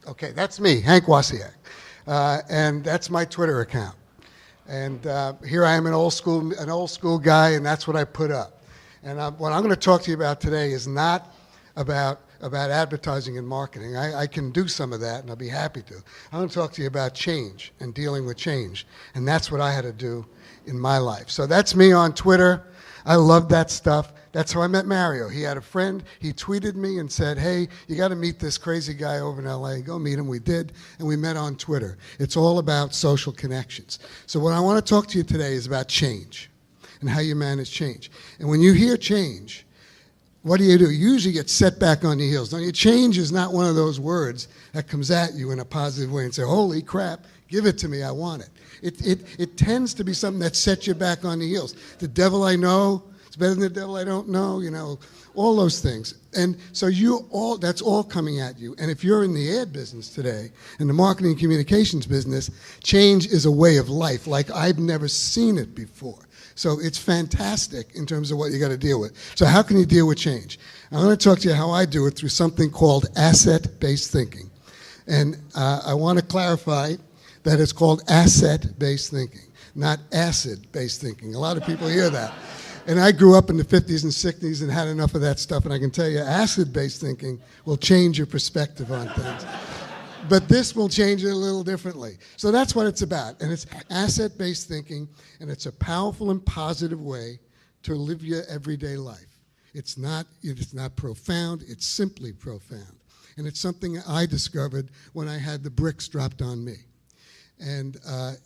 Okay, that's me, Hank Wasiak. And that's my Twitter account. And here I am, an old school guy, and that's what I put up. And what I'm going to talk to you about today is not about advertising and marketing. I can do some of that, and I'll be happy to. I'm going to talk to you about change and dealing with change. And that's what I had to do in my life. So that's me on Twitter. I love that stuff. That's how I met Mario. He had a friend. He tweeted me and said, hey, you got to meet this crazy guy over in LA. Go meet him. We did, and we met on Twitter. It's all about social connections. So what I want to talk to you today is about change and how you manage change. And when you hear change, what do? You usually get set back on your heels. Don't you? Change is not one of those words that comes at you in a positive way and say, holy crap, give it to me, I want it. It tends to be something that sets you back on the heels. The devil I know, it's better than the devil I don't know, all those things. And so that's all coming at you. And if you're in the ad business today, in the marketing and communications business, change is a way of life like I've never seen it before. So it's fantastic in terms of what you got to deal with. So how can you deal with change? I'm going to talk to you how I do it through something called asset-based thinking. And I want to clarify that it's called asset-based thinking, not acid-based thinking. A lot of people hear that. And I grew up in the 50s and 60s and had enough of that stuff, and I can tell you acid-based thinking will change your perspective on things. But this will change it a little differently. So that's what it's about. And it's asset-based thinking, and it's a powerful and positive way to live your everyday life. It's not profound, it's simply profound. And it's something I discovered when I had the bricks dropped on me. And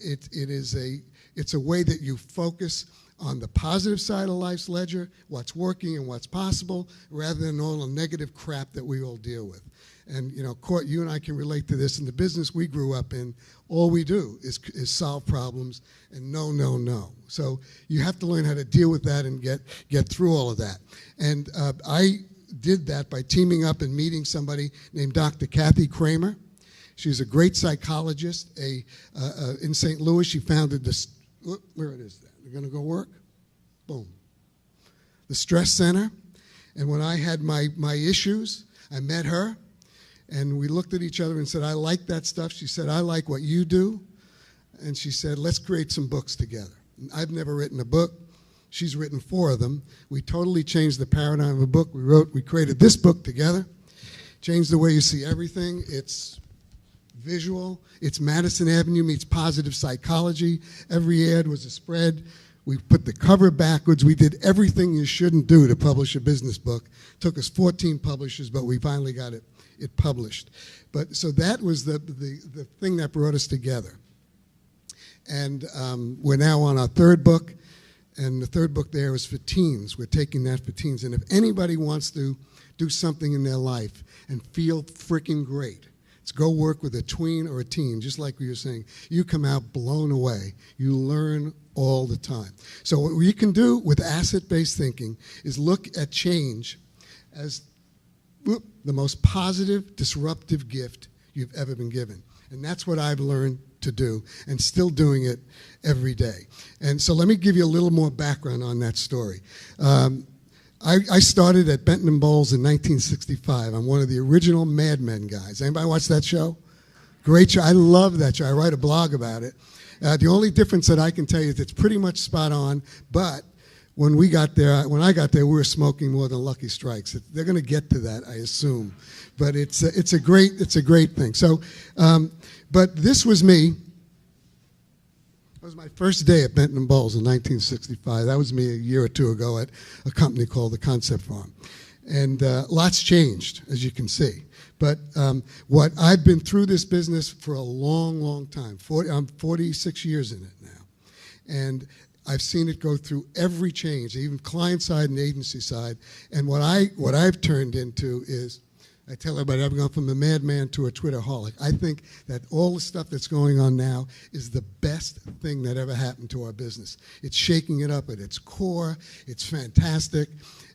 it's a way that you focus on the positive side of life's ledger, what's working and what's possible, rather than all the negative crap that we all deal with. And Court, you and I can relate to this. In the business we grew up in, all we do is solve problems and no. So you have to learn how to deal with that and get through all of that. And I did that by teaming up and meeting somebody named Dr. Kathy Kramer. She's a great psychologist. In St. Louis, she founded this. Where it is? You're going to go work? Boom. The Stress Center. And when I had my issues, I met her. And we looked at each other and said, I like that stuff. She said, I like what you do. And she said, let's create some books together. And I've never written a book. She's written 4 of them. We totally changed the paradigm of a book. We created this book together. Changed the way you see everything. It's visual. It's Madison Avenue meets positive psychology. Every ad was a spread. We put the cover backwards. We did everything you shouldn't do to publish a business book. Took us 14 publishers, but we finally got it published. But so that was the thing that brought us together. And we're now on our 3rd book, and the 3rd book there is for teens. We're taking that for teens. And if anybody wants to do something in their life and feel freaking great, it's go work with a tween or a teen, just like we were saying. You come out blown away. You learn all the time. So what you can do with asset-based thinking is look at change as the most positive, disruptive gift you've ever been given. And that's what I've learned to do, and still doing it every day. And so let me give you a little more background on that story. I started at Benton & Bowles in 1965. I'm one of the original Mad Men guys. Anybody watch that show? Great show. I love that show. I write a blog about it. The only difference that I can tell you is it's pretty much spot on, but when I got there, we were smoking more than Lucky Strikes. They're going to get to that, I assume, but it's a great thing. So, but this was me. It was my first day at Benton & Bowles in 1965. That was me a year or 2 ago at a company called the Concept Farm, and lots changed, as you can see. But what I've been through this business for a long, long time. I'm 46 years in it now, and I've seen it go through every change, even client side and agency side. And what I've turned into is, I tell everybody, I've gone from a madman to a Twitterholic. I think that all the stuff that's going on now is the best thing that ever happened to our business. It's shaking it up at its core. It's fantastic.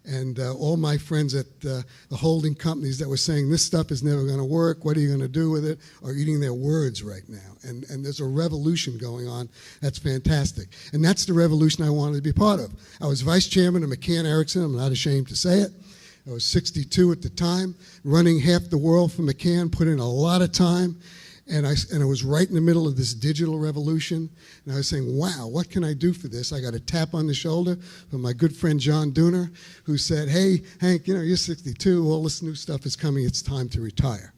And all my friends at the holding companies that were saying this stuff is never going to work, what are you going to do with it, are eating their words right now. And there's a revolution going on that's fantastic. And that's the revolution I wanted to be part of. I was vice chairman of McCann Erickson. I'm not ashamed to say it. I was 62 at the time, running half the world from a can, put in a lot of time, and I was right in the middle of this digital revolution, and I was saying, wow, what can I do for this? I got a tap on the shoulder from my good friend John Dooner, who said, hey, Hank, you're 62, all this new stuff is coming, it's time to retire.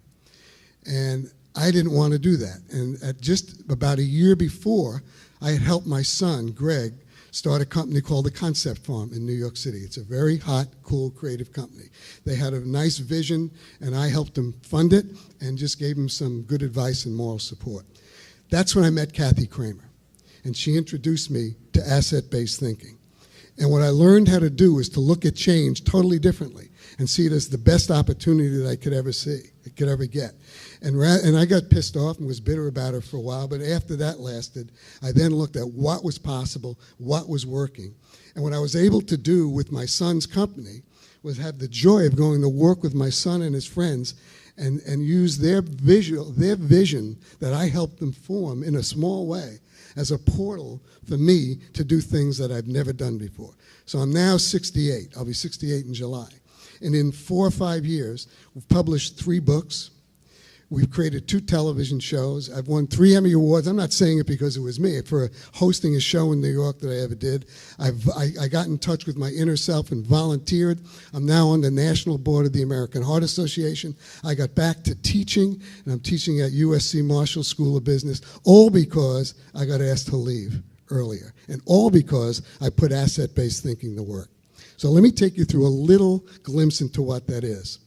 And I didn't want to do that. And at just about a year before, I had helped my son, Greg, start a company called the Concept Farm in New York City. It's a very hot, cool, creative company. They had a nice vision, and I helped them fund it and just gave them some good advice and moral support. That's when I met Kathy Kramer, and she introduced me to asset-based thinking. And what I learned how to do was to look at change totally differently and see it as the best opportunity that I could ever get. And I got pissed off and was bitter about it for a while, but after that lasted, I then looked at what was possible, what was working. And what I was able to do with my son's company was have the joy of going to work with my son and his friends and use their vision that I helped them form in a small way as a portal for me to do things that I've never done before. So I'm now 68. I'll be 68 in July. And in 4 or 5 years, we've published 3 books. We've created 2 television shows. I've won 3 Emmy Awards. I'm not saying it because it was me. For hosting a show in New York that I ever did, I got in touch with my inner self and volunteered. I'm now on the national board of the American Heart Association. I got back to teaching, and I'm teaching at USC Marshall School of Business, all because I got asked to leave earlier, and all because I put asset-based thinking to work. So let me take you through a little glimpse into what that is.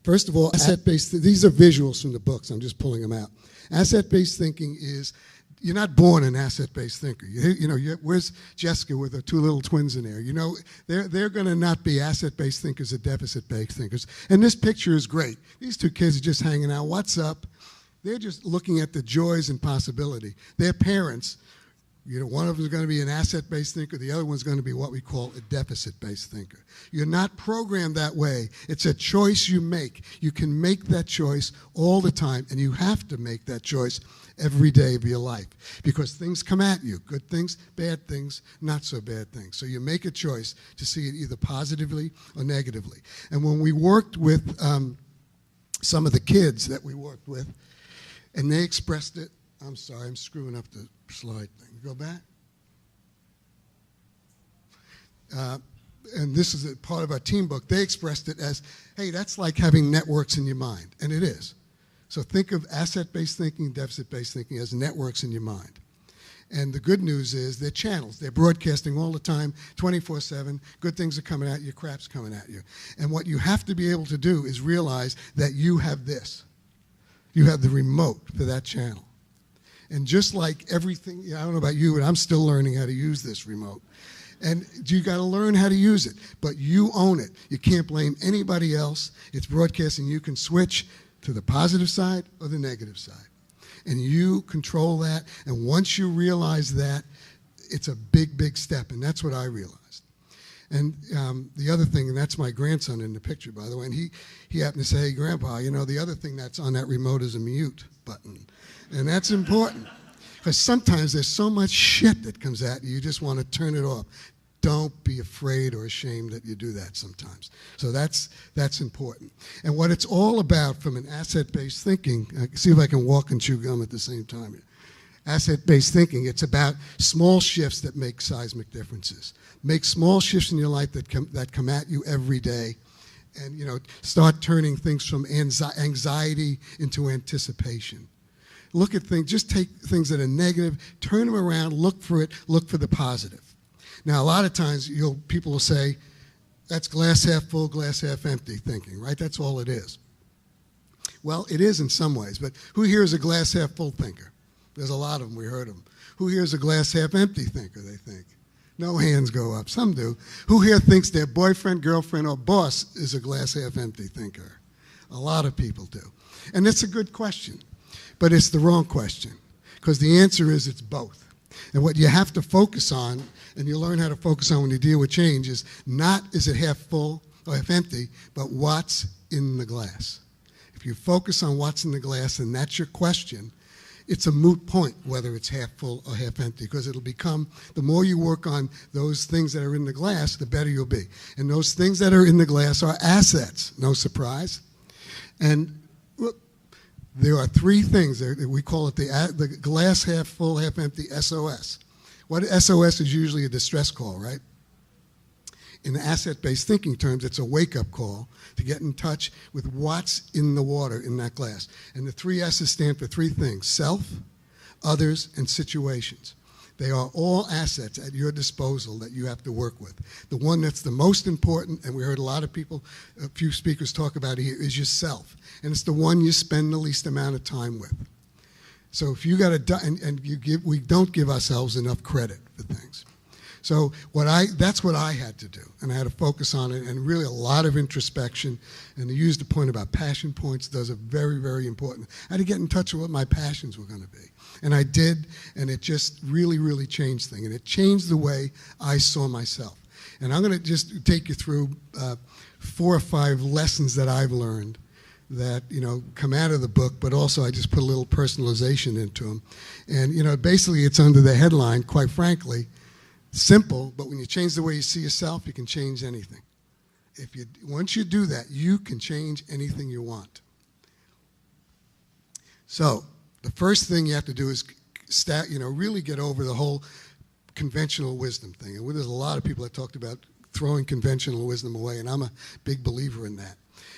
First of all, asset-based, these are visuals from the books. I'm just pulling them out. Asset-based thinking is, you're not born an asset-based thinker. Where's Jessica with her 2 little twins in there? They're going to not be asset-based thinkers or deficit-based thinkers. And this picture is great. These 2 kids are just hanging out. What's up? They're just looking at the joys and possibility. Their parents, one of them is going to be an asset-based thinker. The other one's going to be what we call a deficit-based thinker. You're not programmed that way. It's a choice you make. You can make that choice all the time, and you have to make that choice every day of your life because things come at you, good things, bad things, not so bad things. So you make a choice to see it either positively or negatively. And when we worked with some of the kids that we worked with, and they expressed it, I'm sorry, I'm screwing up the slide thing. Go back. And this is a part of our team book. They expressed it as, hey, that's like having networks in your mind. And it is. So think of asset-based thinking, deficit-based thinking as networks in your mind. And the good news is they're channels. They're broadcasting all the time, 24/7. Good things are coming at you, crap's coming at you. And what you have to be able to do is realize that you have this. You have the remote for that channel. And just like everything, I don't know about you, but I'm still learning how to use this remote. And you got to learn how to use it, but you own it. You can't blame anybody else. It's broadcasting. You can switch to the positive side or the negative side. And you control that. And once you realize that, it's a big, big step. And that's what I realized. And the other thing, and that's my grandson in the picture, by the way, and he happened to say, hey, Grandpa, the other thing that's on that remote is a mute button. And that's important because sometimes there's so much shit that comes at you, you just want to turn it off. Don't be afraid or ashamed that you do that sometimes. So that's important. And what it's all about from an asset-based thinking, see if I can walk and chew gum at the same time here. Asset-based thinking, it's about small shifts that make seismic differences. Make small shifts in your life that come at you every day. And, start turning things from anxiety into anticipation. Look at things, just take things that are negative, turn them around, look for it, look for the positive. Now, a lot of times people will say, that's glass half full, glass half empty thinking, right? That's all it is. Well, it is in some ways, but who here is a glass half full thinker? There's a lot of them, we heard them. Who here is a glass half empty thinker, they think? No hands go up, some do. Who here thinks their boyfriend, girlfriend, or boss is a glass half empty thinker? A lot of people do. And it's a good question. But it's the wrong question because the answer is it's both. And what you have to focus on, and you learn how to focus on when you deal with change, is not is it half full or half empty, but what's in the glass. If you focus on what's in the glass and that's your question, it's a moot point whether it's half full or half empty, because it'll become, the more you work on those things that are in the glass, the better you'll be. And those things that are in the glass are assets, no surprise. And there are three things that we call it the glass half full, half empty, SOS. What SOS is usually a distress call, right? In asset-based thinking terms, it's a wake-up call to get in touch with what's in the water in that glass. And the three S's stand for three things: self, others, and situations. They are all assets at your disposal that you have to work with. The one that's the most important, and we heard a few speakers talk about it here, is yourself. And it's the one you spend the least amount of time with. So if you got to, we don't give ourselves enough credit for things. So that's what I had to do, and I had to focus on it, and really a lot of introspection. And to use the point about passion points does a very, very important. I had to get in touch with what my passions were going to be, and I did, and it just really, really changed things, and it changed the way I saw myself. And I'm going to just take you through 4 or 5 lessons that I've learned that come out of the book, but also I just put a little personalization into them. And basically it's under the headline, quite frankly, simple, but when you change the way you see yourself, you can change anything. Once you do that, you can change anything you want. So the first thing you have to do is really get over the whole conventional wisdom thing. And there's a lot of people that talked about throwing conventional wisdom away, and I'm a big believer in that.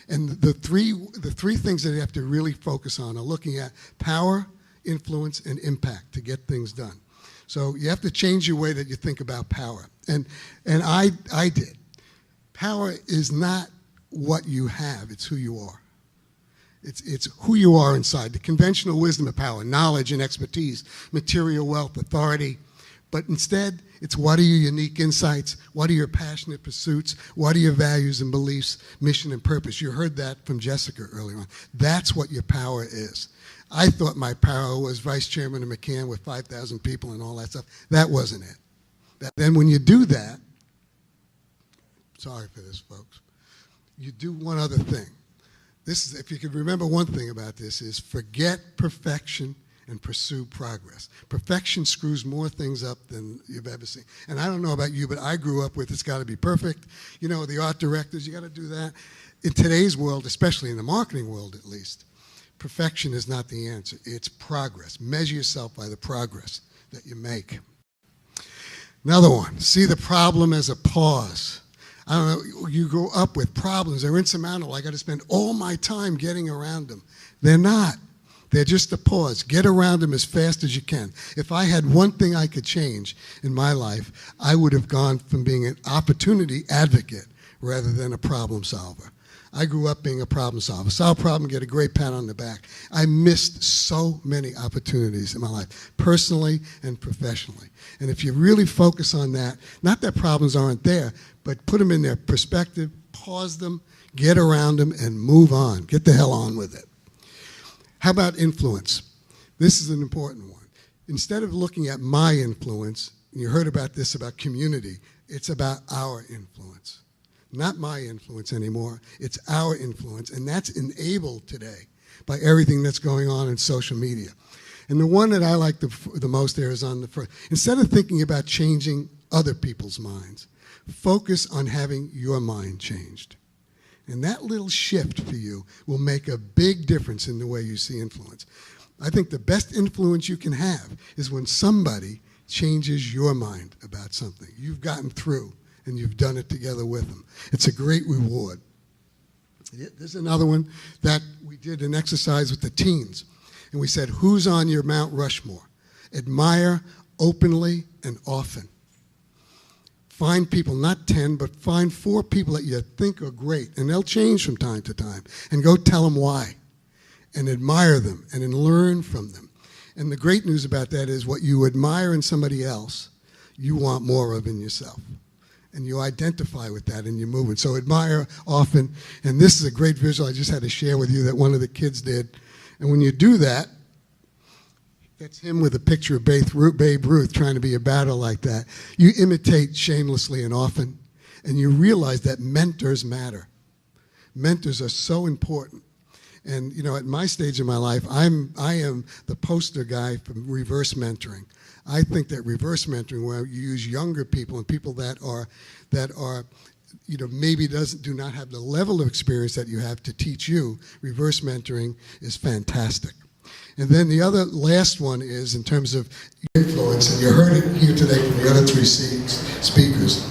And the three things that you have to really focus on are looking at power, influence, and impact to get things done. So you have to change your way that you think about power. And I did. Power is not what you have, it's who you are. It's who you are inside. The conventional wisdom of power, knowledge and expertise, material wealth, authority. But instead, it's what are your unique insights, what are your passionate pursuits, what are your values and beliefs, mission and purpose. You heard that from Jessica earlier on. That's what your power is. I thought my power was vice chairman of McCann with 5,000 people and all that stuff. That wasn't it. Then when you do that, sorry for this, folks, you do one other thing. If you could remember one thing about this, is forget perfection and pursue progress. Perfection screws more things up than you've ever seen. And I don't know about you, but I grew up with it's got to be perfect. The art directors, you got to do that. In today's world, especially in the marketing world at least, perfection is not the answer. It's progress. Measure yourself by the progress that you make. Another one, see the problem as a pause. I don't know, you grow up with problems. They're insurmountable. I got to spend all my time getting around them. They're not. They're just a pause. Get around them as fast as you can. If I had one thing I could change in my life, I would have gone from being an opportunity advocate rather than a problem solver. I grew up being a problem solver. Solve a problem, get a great pat on the back. I missed so many opportunities in my life, personally and professionally. And if you really focus on that, not that problems aren't there, but put them in their perspective, pause them, get around them, and move on. Get the hell on with it. How about influence? This is an important one. Instead of looking at my influence, and you heard about this about community, it's about our influence. Not my influence anymore, it's our influence, and that's enabled today by everything that's going on in social media. And the one that I like the most there is on the first. Instead of thinking about changing other people's minds, focus on having your mind changed. And that little shift for you will make a big difference in the way you see influence. I think the best influence you can have is when somebody changes your mind about something you've gotten through and you've done it together with them. It's a great reward. There's another one that we did an exercise with the teens. And we said, who's on your Mount Rushmore? Admire openly and often. Find people, not 10, but find 4 people that you think are great, and they'll change from time to time, and go tell them why, and admire them, and then learn from them. And the great news about that is what you admire in somebody else, you want more of in yourself. And you identify with that and you move it. So admire often, and this is a great visual I just had to share with you that one of the kids did. And when you do that, that's him with a picture of Babe Ruth trying to be a battle like that. You imitate shamelessly and often, and you realize that mentors matter. Mentors are so important. And at my stage of my life, I am the poster guy for reverse mentoring. I think that reverse mentoring, where you use younger people and people that are maybe do not have the level of experience that you have to teach you, reverse mentoring is fantastic. And then the last one is in terms of influence, and you heard it here today from the other three speakers.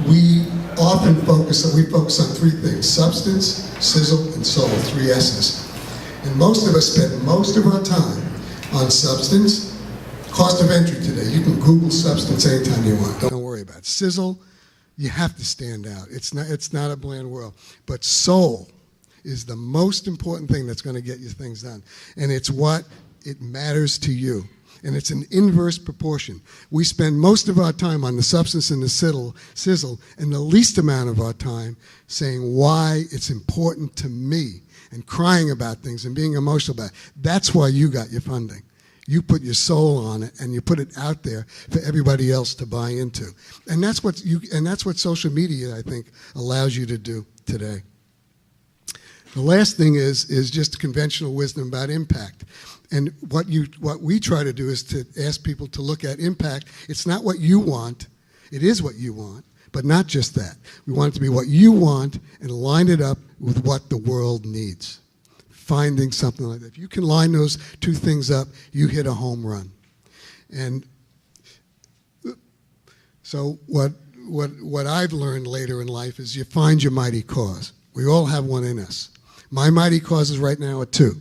We often focus on three things: substance, sizzle, and soul, 3 S's. And most of us spend most of our time on substance. Cost of entry today, you can Google substance anytime you want. Don't worry about it. Sizzle, you have to stand out. It's not a bland world. But soul is the most important thing that's going to get you things done. And it's what it matters to you. And it's an inverse proportion. We spend most of our time on the substance and the sizzle, and the least amount of our time saying why it's important to me and crying about things and being emotional about it. That's why you got your funding. You put your soul on it, and you put it out there for everybody else to buy into. And that's what social media, I think, allows you to do today. The last thing is just conventional wisdom about impact. And what we try to do is to ask people to look at impact. It's not what you want. It is what you want, but not just that. We want it to be what you want and line it up with what the world needs. Finding something like that. If you can line those two things up, you hit a home run. And so what I've learned later in life is you find your mighty cause. We all have one in us. My mighty causes right now are 2.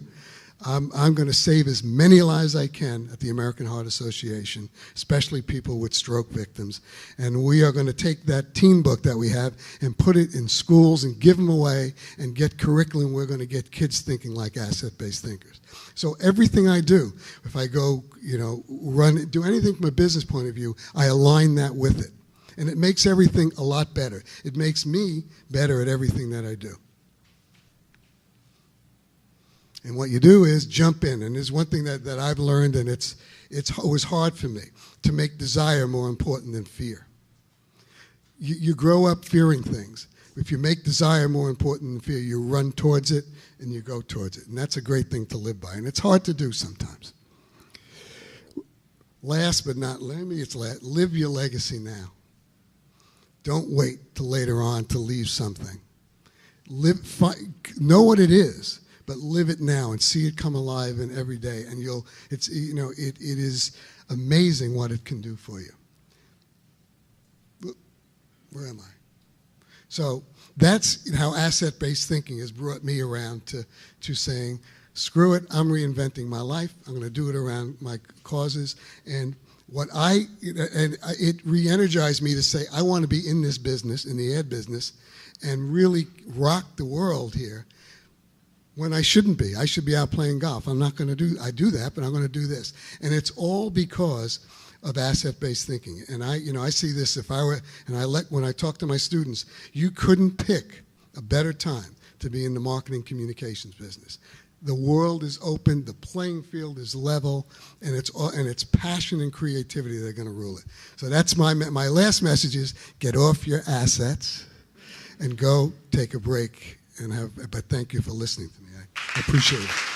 I'm going to save as many lives as I can at the American Heart Association, especially people with stroke victims. And we are going to take that teen book that we have and put it in schools and give them away and get curriculum. We're going to get kids thinking like asset-based thinkers. So everything I do, if I go, do anything from a business point of view, I align that with it. And it makes everything a lot better. It makes me better at everything that I do. And what you do is jump in. And there's one thing that I've learned, and it was hard for me, to make desire more important than fear. You grow up fearing things. If you make desire more important than fear, you run towards it and you go towards it. And that's a great thing to live by. And it's hard to do sometimes. Last but not least, live your legacy now. Don't wait till later on to leave something. Know what it is. But live it now and see it come alive in every day, and it is amazing what it can do for you. Where am I? So that's how asset-based thinking has brought me around to saying, screw it, I'm reinventing my life. I'm going to do it around my causes, and it re-energized me to say I want to be in this business, in the ad business, and really rock the world here. When I shouldn't be. I should be out playing golf. I do that, but I'm going to do this. And it's all because of asset-based thinking. And I see this when I talk to my students, you couldn't pick a better time to be in the marketing communications business. The world is open, the playing field is level, and it's passion and creativity that are going to rule it. So that's my last message is get off your assets and go take a break. But thank you for listening to me. I appreciate it.